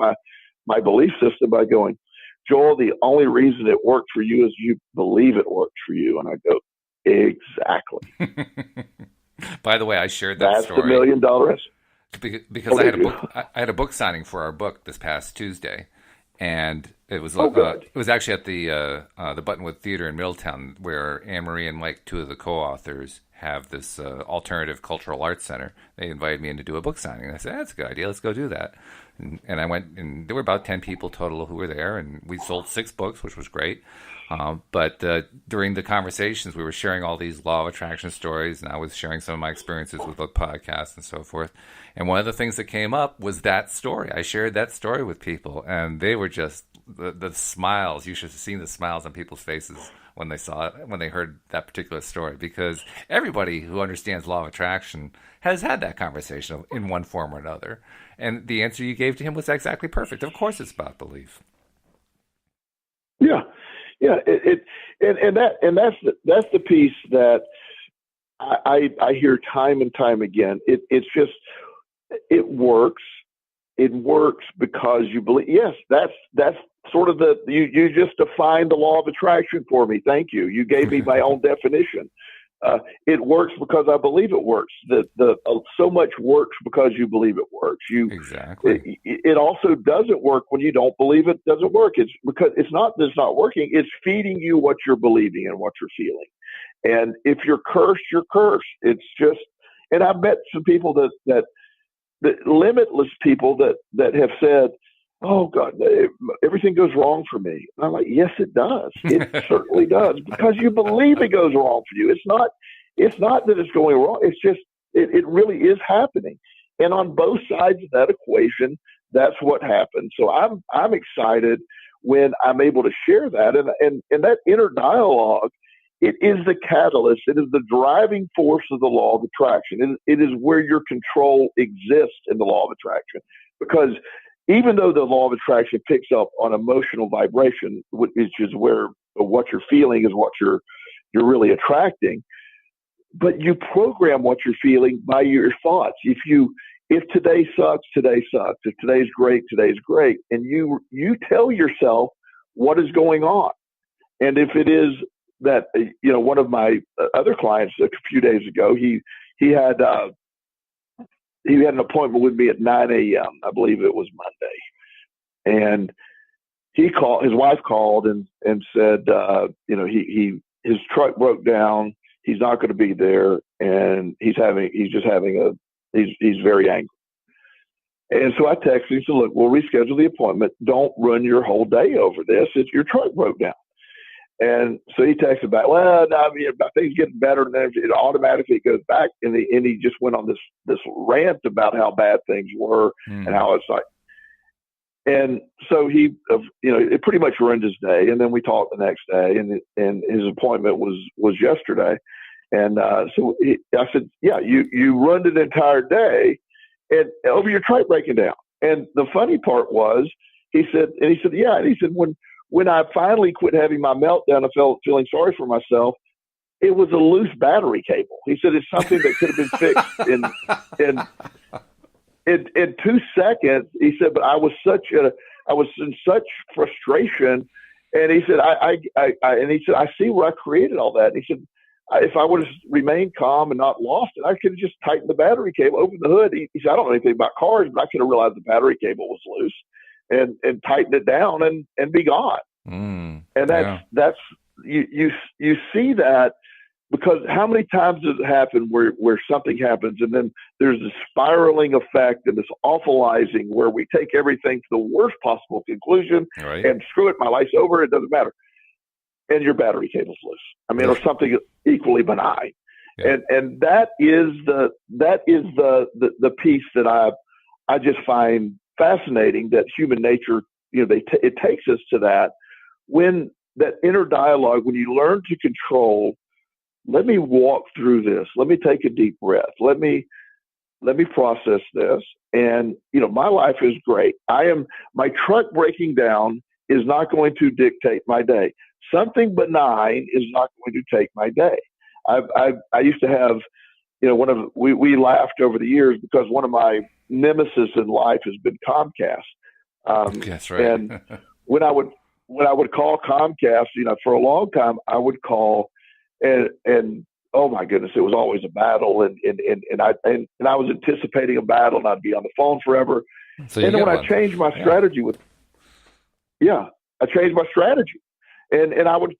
my belief system by going, Joel, the only reason it worked for you is you believe it works for you. And I go, exactly. By the way, I shared that story. That's $1 million. Because I had a book signing for our book this past Tuesday. And it was it was actually at the Buttonwood Theater in Middletown, where Anne Marie and Mike, 2 of the co-authors, have this alternative cultural arts center. They invited me in to do a book signing. And I said, that's a good idea. Let's go do that. And I went, and there were about 10 people total who were there, and we sold 6 books, which was great. But during the conversations, we were sharing all these law of attraction stories, and I was sharing some of my experiences with the podcast and so forth. And one of the things that came up was that story. I shared that story with people, and they were just the smiles. You should have seen the smiles on people's faces when they saw it, when they heard that particular story, because everybody who understands law of attraction has had that conversation in one form or another. And the answer you gave to him was exactly perfect. Of course, it's about belief. Yeah, yeah. That's the piece that I hear time and time again. It's just, it works. It works because you believe. Yes, that's sort of you just defined the law of attraction for me. Thank you. You gave me my own definition. It works because I believe it works. So much works because you believe it works. Exactly. It also doesn't work when you don't believe it doesn't work. It's because it's not that it's not working. It's feeding you what you're believing and what you're feeling. And if you're cursed, you're cursed. It's just. And I've met some people that limitless people that have said, "Oh God, everything goes wrong for me." And I'm like, "Yes, it does. It certainly does, because you believe it goes wrong for you. It's not that it's going wrong. It's just it really is happening." And on both sides of that equation, that's what happens. So I'm excited when I'm able to share that, and that inner dialogue. It is the catalyst. It is the driving force of the law of attraction. It is where your control exists in the law of attraction. Because even though the law of attraction picks up on emotional vibration, which is where what you're feeling is what you're really attracting, but you program what you're feeling by your thoughts. If today sucks, today sucks. If today's great, and you tell yourself what is going on. And if it is that, one of my other clients a few days ago, he had an appointment with me at 9 a.m. I believe it was Monday, and his wife called and said, his truck broke down. He's not going to be there, and he's very angry. And so I texted him and said, "Look, we'll reschedule the appointment. Don't run your whole day over this. Your truck broke down." And so he texted back, "Well, no, I mean, things getting better," and then it automatically goes back. And he just went on this rant about how bad things were and how it's like. And so it pretty much ruined his day. And then we talked the next day, and his appointment was yesterday. And so I said, "Yeah, you ruined an entire day, and over your truck breaking down." And the funny part was, he said, "Yeah," and he said, when I finally quit having my meltdown, I felt feeling sorry for myself. It was a loose battery cable. He said it's something that could have been fixed in 2 seconds. He said, but I was in such frustration. And he said, I see where I created all that. And he said, if I would have remained calm and not lost it, I could have just tightened the battery cable, opened the hood. He said, I don't know anything about cars, but I could have realized the battery cable was loose. And tighten it down and be gone. And that's you see that, because how many times does it happen where something happens and then there's a spiraling effect and this awfulizing where we take everything to the worst possible conclusion, right, and screw it, my life's over, it doesn't matter, and your battery cable's loose. I mean, or something equally benign. Yeah. And that is the piece that I just find fascinating, that human nature, it takes us to that, when that inner dialogue, when you learn to control, let me walk through this, let me take a deep breath, let me process this, and my life is great. My truck breaking down is not going to dictate my day. Something benign is not going to take my day. I used to have, we laughed over the years because one of my nemesis in life has been Comcast. That's right. And when I would call Comcast, for a long time, I would call and oh my goodness, it was always a battle, and I was anticipating a battle, and I'd be on the phone forever. So and then when I changed my strategy I changed my strategy, and I would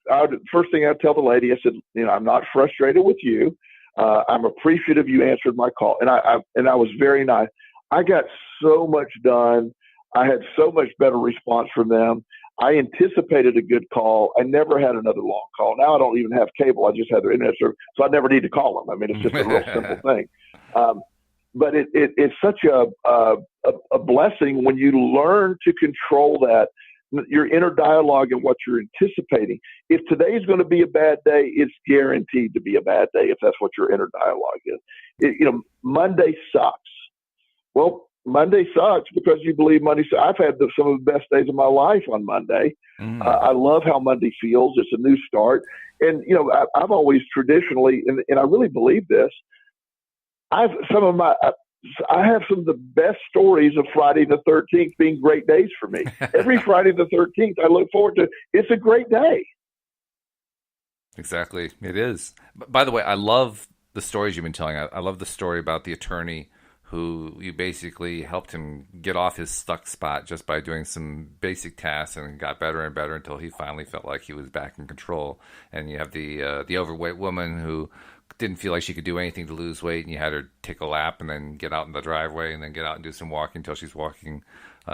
first thing I'd tell the lady, I said, I'm not frustrated with you. I'm appreciative you answered my call, and I was very nice. I got so much done. I had so much better response from them. I anticipated a good call. I never had another long call. Now I don't even have cable. I just have their internet service, so I never need to call them. I mean, it's just a real simple thing. But it's such a blessing when you learn to control that your inner dialogue and what you're anticipating. If today's going to be a bad day, it's guaranteed to be a bad day if that's what your inner dialogue is. Monday sucks. Well, Monday sucks because you believe Monday sucks. I've had some of the best days of my life on Monday. I love how Monday feels. It's a new start. And, I've always traditionally, and I really believe this, I have some of the best stories of Friday the 13th being great days for me. Every Friday the 13th, I look forward to. It's a great day. Exactly. It is. By the way, I love the stories you've been telling. I love the story about the attorney who you basically helped him get off his stuck spot just by doing some basic tasks and got better and better until he finally felt like he was back in control. And you have the overweight woman who didn't feel like she could do anything to lose weight, and you had her take a lap and then get out in the driveway and then get out and do some walking until she's walking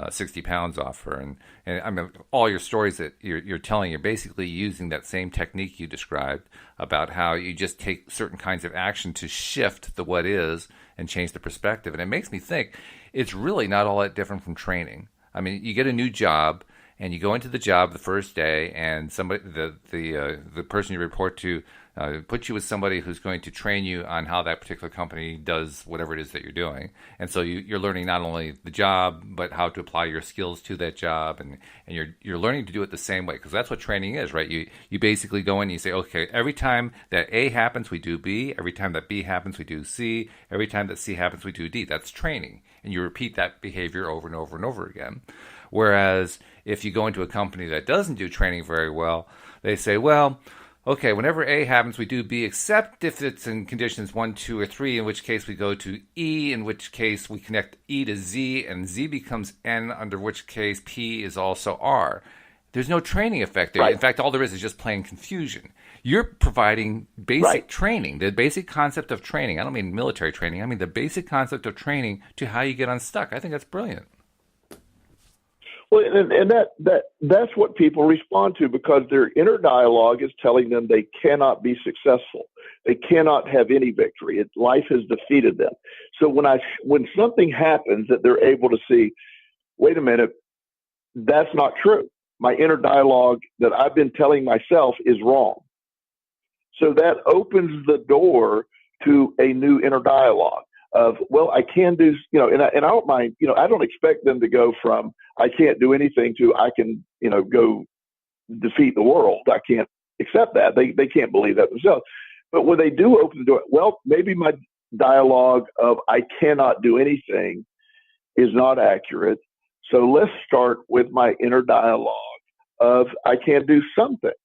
60 pounds off her. And I mean, all your stories that you're telling, you're basically using that same technique you described about how you just take certain kinds of action to shift the what is and change the perspective. And it makes me think it's really not all that different from training. I mean, you get a new job and you go into the job the first day, and somebody, the person you report to, puts you with somebody who's going to train you on how that particular company does whatever it is that you're doing. And so you're learning not only the job, but how to apply your skills to that job. And you're learning to do it the same way, because that's what training is, right? You basically go in and you say, okay, every time that A happens, we do B. Every time that B happens, we do C. Every time that C happens, we do D. That's training. And you repeat that behavior over and over and over again. Whereas if you go into a company that doesn't do training very well, they say, well, okay, whenever A happens, we do B, except if it's in conditions 1, 2, or 3, in which case we go to E, in which case we connect E to Z, and Z becomes N, under which case P is also R. There's no training effect there. Right. In fact, all there is just plain confusion. You're providing basic training, the basic concept of training. I don't mean military training. I mean the basic concept of training to how you get unstuck. I think that's brilliant. Well, and that's what people respond to, because their inner dialogue is telling them they cannot be successful. They cannot have any victory. Life has defeated them. So when something happens that they're able to see, wait a minute, that's not true. My inner dialogue that I've been telling myself is wrong. So that opens the door to a new inner dialogue of, well, I can do, and I don't mind, I don't expect them to go from I can't do anything to I can, go defeat the world. I can't accept that. They can't believe that themselves. But when they do open the door, well, maybe my dialogue of I cannot do anything is not accurate. So let's start with my inner dialogue of I can do some things.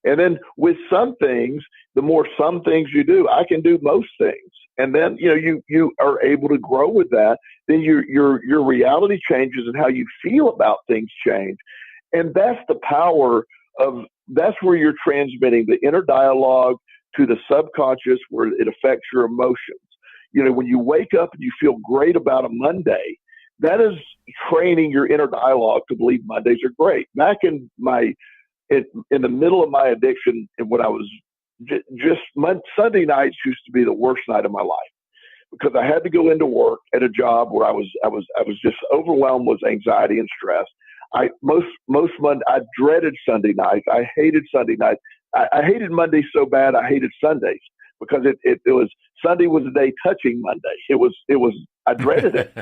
And then with some things, the more some things you do, I can do most things. And then, you are able to grow with that. Then your reality changes and how you feel about things change. And that's the power that's where you're transmitting the inner dialogue to the subconscious, where it affects your emotions. When you wake up and you feel great about a Monday, that is training your inner dialogue to believe Mondays are great. Back in the middle of my addiction, and when I was Sunday nights used to be the worst night of my life, because I had to go into work at a job where I was just overwhelmed with anxiety and stress. Most Monday, I dreaded Sunday nights. I hated Sunday nights. I hated Mondays so bad I hated Sundays, because it was Sunday was the day touching Monday. It was I dreaded it.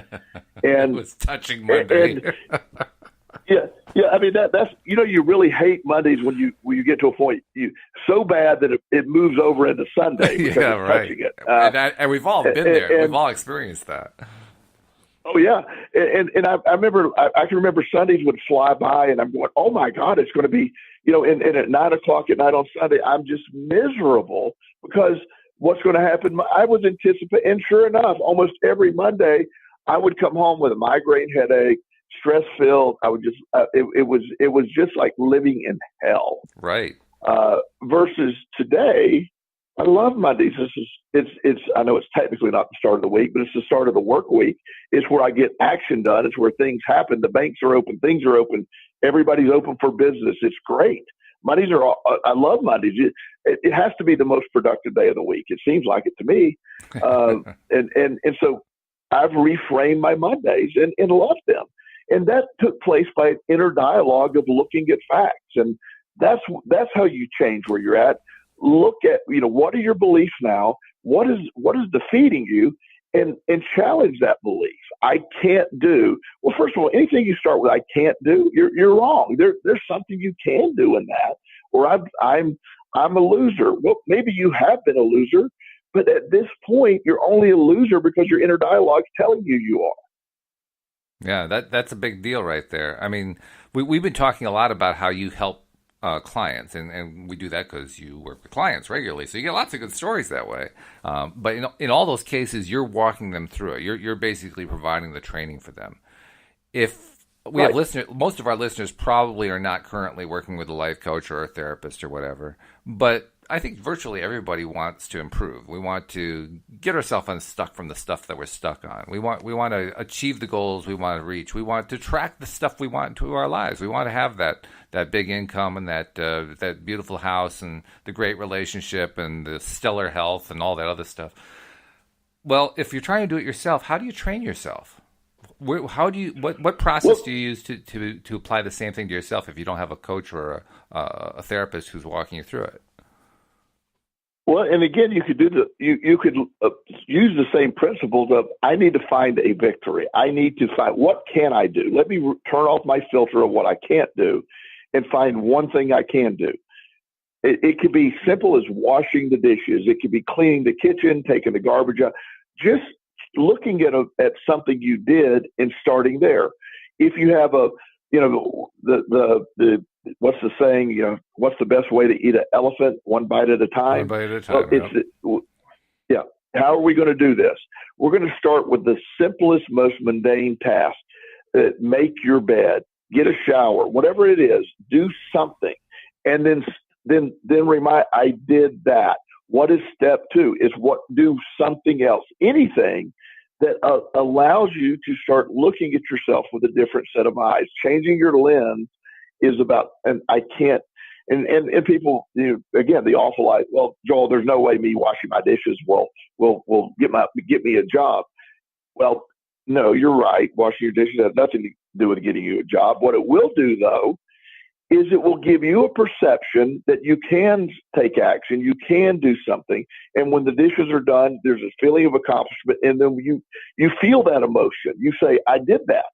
And it was touching Monday. Yeah. I mean that's you really hate Mondays when you get to a point so bad that it moves over into Sunday because it's touching it. And we've all been there. We've all experienced that. Oh yeah, and I remember I can remember Sundays would fly by, and I'm going, oh my God, it's going to be and at 9 o'clock at night on Sunday, I'm just miserable because what's going to happen? I was anticipating, and sure enough, almost every Monday I would come home with a migraine headache, stress filled. I would just it was just like living in hell. Right. Versus today, I love Mondays. It's I know it's technically not the start of the week, but it's the start of the work week. It's where I get action done. It's where things happen. The banks are open. Things are open. Everybody's open for business. It's great. Mondays are all, I love Mondays. It has to be the most productive day of the week. It seems like it to me. And so I've reframed my Mondays and love them. And that took place by an inner dialogue of looking at facts. And that's how you change where you're at. Look at, what are your beliefs now? What is defeating you? And challenge that belief. I can't do. Well, first of all, anything you start with I can't do, you're wrong. There's something you can do in that. Or I'm a loser. Well, maybe you have been a loser, but at this point, you're only a loser because your inner dialogue is telling you are. Yeah, that's a big deal right there. I mean, we've been talking a lot about how you help clients, and we do that because you work with clients regularly, so you get lots of good stories that way. But in all those cases, you're walking them through it. You're basically providing the training for them. If we have listeners, most of our listeners probably are not currently working with a life coach or a therapist or whatever, but I think virtually everybody wants to improve. We want to get ourselves unstuck from the stuff that we're stuck on. We want to achieve the goals we want to reach. We want to track the stuff we want into our lives. We want to have that big income and that beautiful house and the great relationship and the stellar health and all that other stuff. Well, if you're trying to do it yourself, how do you train yourself? What process do you use to apply the same thing to yourself if you don't have a coach or a therapist who's walking you through it? Well, and again, you could you could use the same principles of I need to find a victory. I need to find what can I do. Let me turn off my filter of what I can't do, and find one thing I can do. It could be simple as washing the dishes. It could be cleaning the kitchen, taking the garbage out. Just looking at something you did and starting there. If you have the what's the saying? What's the best way to eat an elephant? One bite at a time. One bite at a time. Yeah. How are we going to do this? We're going to start with the simplest, most mundane task. Make your bed, get a shower, whatever it is. Do something, and then remind I did that. What is step 2? Is do something else. Anything that allows you to start looking at yourself with a different set of eyes. Changing your lens is about, and I can't, and people, again, the awful life. Well, Joel, there's no way me washing my dishes will get me a job. Well, no, you're right. Washing your dishes has nothing to do with getting you a job. What it will do, though, is it will give you a perception that you can take action, you can do something. And when the dishes are done, there's a feeling of accomplishment. And then you feel that emotion. You say, I did that.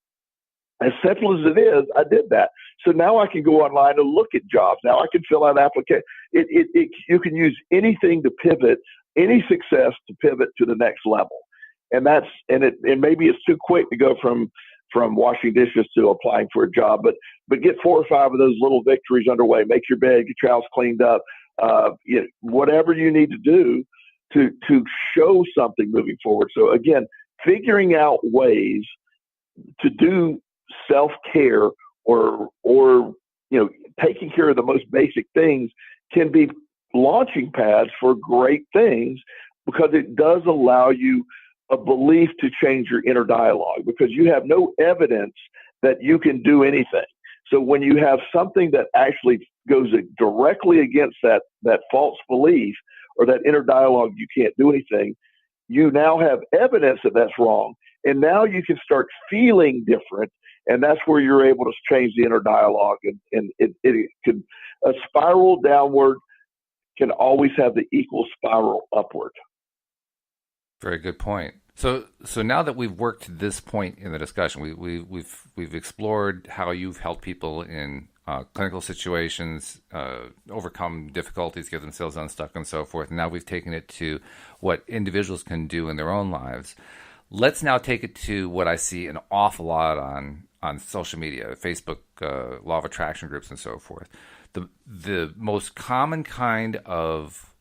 As simple as it is, I did that. So now I can go online and look at jobs. Now I can fill out applications. You can use anything to pivot, any success to pivot to the next level. And maybe it's too quick to go from washing dishes to applying for a job, but get 4 or 5 of those little victories underway. Make your bed, get your house cleaned up, whatever you need to do to show something moving forward. So again, figuring out ways to do self-care or taking care of the most basic things can be launching pads for great things, because it does allow you a belief to change your inner dialogue, because you have no evidence that you can do anything. So when you have something that actually goes directly against that false belief or that inner dialogue, you can't do anything, you now have evidence that that's wrong. And now you can start feeling different. And that's where you're able to change the inner dialogue. And it can, a spiral downward can always have the equal spiral upward. Very good point. So now that we've worked to this point in the discussion, we've explored how you've helped people in clinical situations overcome difficulties, get themselves unstuck, and so forth. And now we've taken it to what individuals can do in their own lives. Let's now take it to what I see an awful lot on social media, Facebook, law of attraction groups, and so forth. The most common kind of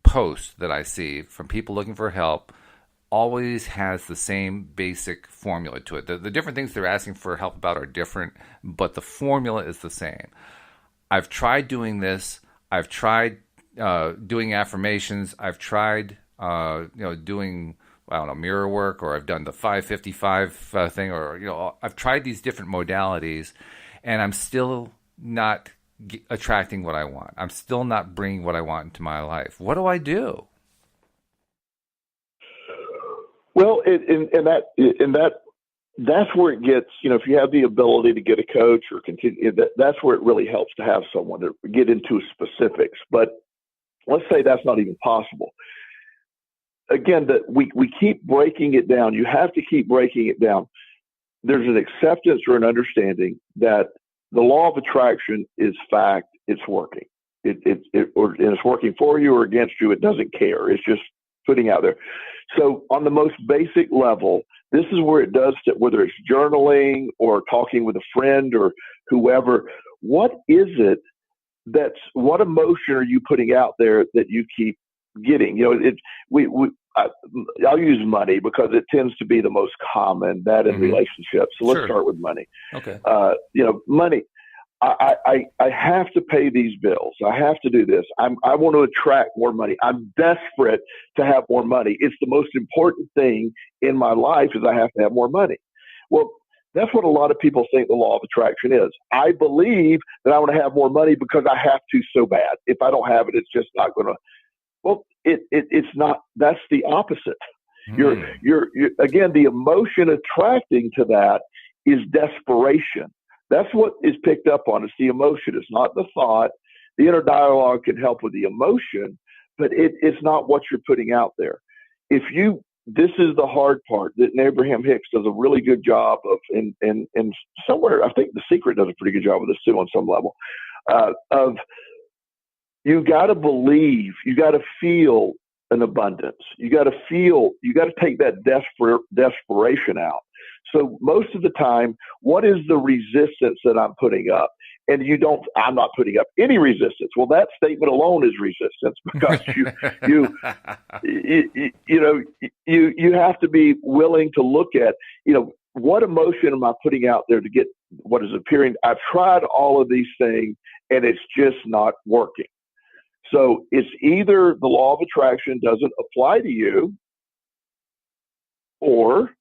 post that I see from people looking for help always has the same basic formula to it. The different things they're asking for help about are different, but the formula is the same. I've tried doing this. I've tried doing affirmations. I've tried doing mirror work, or I've done the 555 thing, or I've tried these different modalities, and I'm still not attracting what I want. I'm still not bringing what I want into my life. What do I do? Well, in that that's where it gets, if you have the ability to get a coach or continue, that's where it really helps to have someone to get into specifics. But let's say that's not even possible. Again, that we keep breaking it down. You have to keep breaking it down. There's an acceptance or an understanding that the law of attraction is fact. It's working. And it's working for you or against you. It doesn't care. It's just putting out there. So on the most basic level, this is where it does, whether it's journaling or talking with a friend or whoever, what is it what emotion are you putting out there that you keep getting? I'll use money because it tends to be the most common, that in relationships. So let's start with money. Okay. Money. I have to pay these bills. I have to do this. I want to attract more money. I'm desperate to have more money. It's the most important thing in my life is I have to have more money. Well, that's what a lot of people think the law of attraction is. I believe that I want to have more money because I have to so bad. If I don't have it, it's just not going to. Well, it's not. That's the opposite. You're again, the emotion attracting to that is desperation. That's what is picked up on. It's the emotion. It's not the thought. The inner dialogue can help with the emotion, but it's not what you're putting out there. This is the hard part that Abraham Hicks does a really good job of, and somewhere I think The Secret does a pretty good job of this too on some level. Of you got to believe, you got to feel an abundance. You got to take that desperation out. So most of the time, what is the resistance that I'm putting up? And I'm not putting up any resistance. Well, that statement alone is resistance because you have to be willing to look at, what emotion am I putting out there to get what is appearing? I've tried all of these things and it's just not working. So it's either the law of attraction doesn't apply to you, or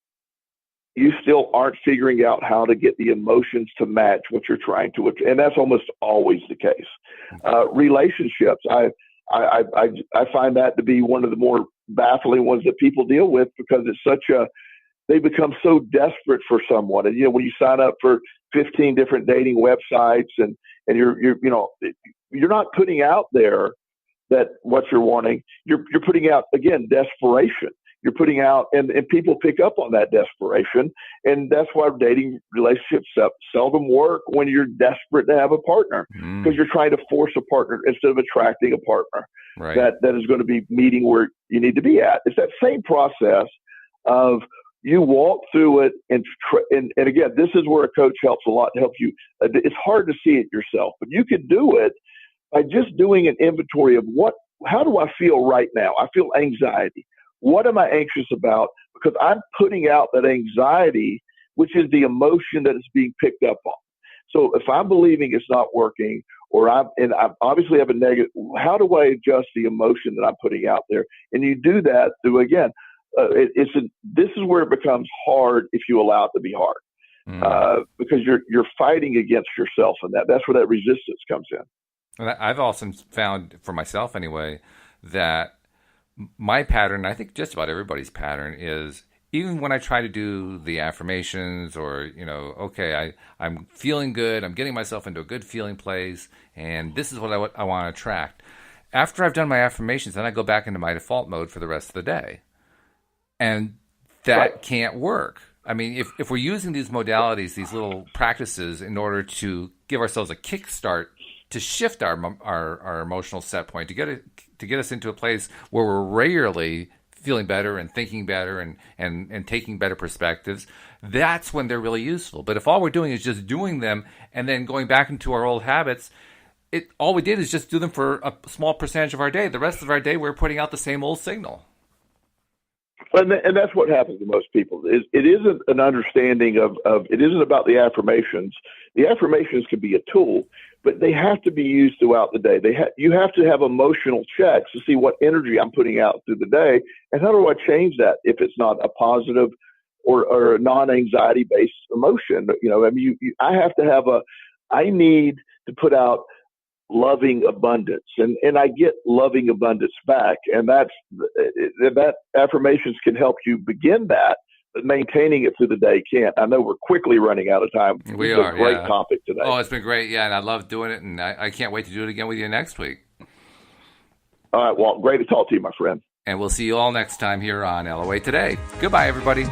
you still aren't figuring out how to get the emotions to match what you're trying to, and that's almost always the case. Relationships, I find that to be one of the more baffling ones that people deal with because they become so desperate for someone. And when you sign up for 15 different dating websites and you're not putting out there that what you're wanting, you're putting out, again, desperation. You're putting out, and people pick up on that desperation. And that's why dating relationships seldom work when you're desperate to have a partner, because you're trying to force a partner instead of attracting a partner that is going to be meeting where you need to be at. It's that same process of you walk through it. And again, this is where a coach helps a lot to help you. It's hard to see it yourself, but you can do it by just doing an inventory of how do I feel right now? I feel anxiety. What am I anxious about? Because I'm putting out that anxiety, which is the emotion that is being picked up on. So if I'm believing it's not working, or I obviously have a negative, how do I adjust the emotion that I'm putting out there? And you do that through, again, this is where it becomes hard if you allow it to be hard, because you're fighting against yourself, and that's where that resistance comes in. And I've also found, for myself anyway, that my pattern, I think just about everybody's pattern, is even when I try to do the affirmations or, I'm feeling good, I'm getting myself into a good feeling place, and this is what I want to attract. After I've done my affirmations, then I go back into my default mode for the rest of the day. And that can't work. I mean, if we're using these modalities, these little practices, in order to give ourselves a kickstart to shift our emotional set point, to get us into a place where we're regularly feeling better and thinking better and taking better perspectives, that's when they're really useful. But if all we're doing is just doing them and then going back into our old habits, all we did is just do them for a small percentage of our day. The rest of our day, we're putting out the same old signal. And that's what happens to most people. It isn't an understanding of it isn't about the affirmations. The affirmations can be a tool, but they have to be used throughout the day. You have to have emotional checks to see what energy I'm putting out through the day, and how do I change that if it's not a positive or a non-anxiety based emotion. I have to have I need to put out loving abundance, and I get loving abundance back, and that affirmations can help you begin that. maintaining it through the day can't. I know we're quickly running out of time. We It's are, a great yeah. topic today. Oh, it's been great, yeah, and I love doing it, and I can't wait to do it again with you next week. All right, Walt, great to talk to you, my friend. And we'll see you all next time here on LOA Today. Goodbye, everybody.